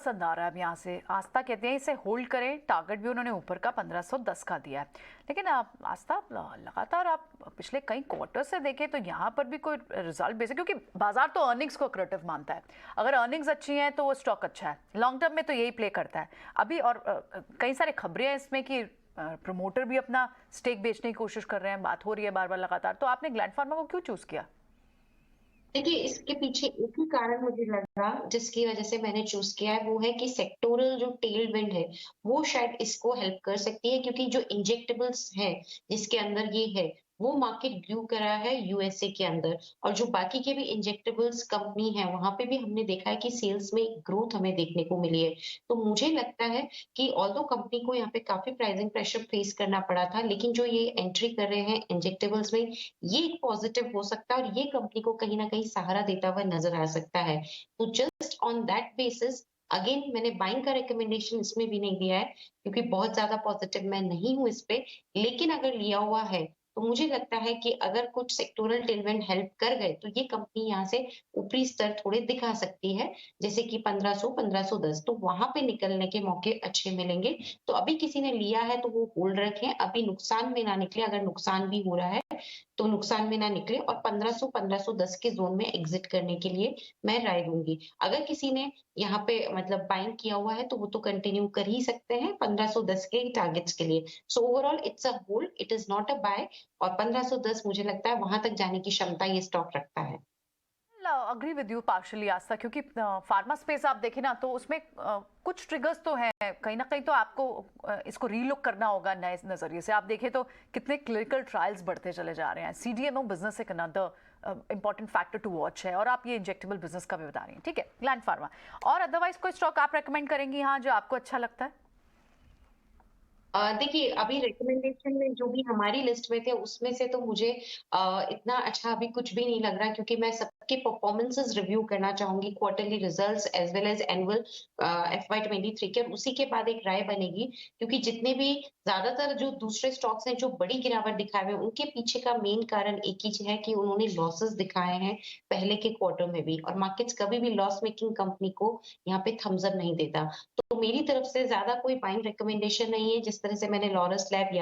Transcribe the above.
पसंद आ रहा है अब यहाँ से। आस्था कहते हैं इसे होल्ड करें, टारगेट भी उन्होंने ऊपर का 1510 का दिया है। लेकिन आप आस्था लगातार आप पिछले कई क्वार्टर से देखें तो यहाँ पर भी कोई रिजल्ट बेसिक, क्योंकि बाजार तो अर्निंग्स को क्रेडिट मानता है। अगर अर्निंग्स अच्छी हैं तो वो स्टॉक अच्छा है, लॉन्ग टर्म में तो यही प्ले करता है अभी। और कई सारे खबरें हैं इसमें कि प्रमोटर भी अपना स्टेक बेचने की कोशिश कर रहे हैं, बात हो रही है बार बार लगातार। तो आपने ग्लैंड फार्मा को क्यों चूज किया? देखिए, इसके पीछे एक ही कारण मुझे लगा जिसकी वजह से मैंने चूज़ किया है, वो है कि सेक्टोरल जो टेलविंड है, वो शायद इसको हेल्प कर सकती है, क्योंकि जो इंजेक्टेबल्स है, जिसके अंदर ये है, वो मार्केट ग्रो करा है यूएसए के अंदर। और जो बाकी के भी इंजेक्टेबल्स कंपनी है, वहाँ पे भी हमने देखा है कि सेल्स में ग्रोथ हमें देखने को मिली है। तो मुझे लगता है कि ऑल्दो कंपनी को यहाँ पे काफ़ी प्राइसिंग प्रेशर फेस करना पड़ा था, लेकिन जो ये एंट्री कर रहे हैं इंजेक्टेबल्स में, ये एक पॉजिटिव हो सकता है और ये कंपनी को कहीं न कहीं सहारा देता हुआ नज़र आ सकता है। तो just on that basis again मैंने बाइंग का रिकमेंडेशन इसमें भी नहीं दिया है, क्योंकि बहुत ज़्यादा पॉजिटिव मैं नहीं हूँ इस पे। लेकिन अगर लिया हुआ है, तो मुझे लगता है कि अगर कुछ सेक्टोरल टेलविंड हेल्प कर गए, तो ये कंपनी यहाँ से ऊपरी स्तर थोड़े दिखा सकती है, जैसे कि 1500, 1510, तो वहाँ पे निकलने के मौके अच्छे मिलेंगे। तो अभी किसी ने लिया है, तो वो होल्ड रखें, अभी नुकसान में ना निकले। अगर नुकसान भी हो रहा है, तो नुकसान में ना निकले और 1500 1510 के ज़ोन में एग्ज़िट करने के लिए मैं राय दूँगी। अगर किसी ने यहाँ पे मतलब बाइंग किया हुआ है, तो वो तो कंटिन्यू कर ही सकते हैं 1510 के टारगेट्स के लिए। So overall it's a hold, it is not a buy. और 1510 मुझे लगता है वहाँ तक जाने की क्षमता ये स्टॉक रखता है। अग्री विद यू पार्शली आस्था, क्योंकि फार्मा स्पेस आप देखें ना तो उसमें कुछ ट्रिगर्स तो हैं। कहीं ना कहीं तो आपको इसको रीलुक करना होगा नए नजरिए से। आप देखें तो कितने क्लिनिकल ट्रायल्स बढ़ते चले जा रहे हैं। सीडीएमओ बिजनेस एक another important factor to watch है। और आप ये इंजेक्टेबल बिजनेस का भी बता रही हैं, ठीक है, ग्लैंड फार्मा। और अदरवाइज कोई स्टॉक आप रेकमेंड करेंगी यहाँ जो आपको अच्छा लगता है? देखिए, अभी रिकमेंडेशन में जो भी हमारी लिस्ट में थे, उसमें से तो मुझे इतना अच्छा अभी कुछ भी नहीं लग रहा, क्योंकि मैं सबके परफॉर्मेंसेस रिव्यू करना चाहूँगी, quarterly results as well as annual FY 23 के, और उसी के बाद एक राय बनेगी। क्योंकि जितने भी ज़्यादातर जो दूसरे स्टॉक्स हैं, जो बड़ी गिरावट दिखाए हुए हैं, उनके पीछे का मेन कारण एक ही है कि उन्होंने लॉसेस दिखाए हैं पहले के क्वार्टर में भी, और मार्केट्स कभी भी लॉस मेकिंग कंपनी को यहाँ पे थम्स अप नहीं देता। तो मेरी तरफ से ज़्यादा कोई बाइंग रिकमेंडेशन नहीं है, जिस तरह से मैंने लॉरस लैब या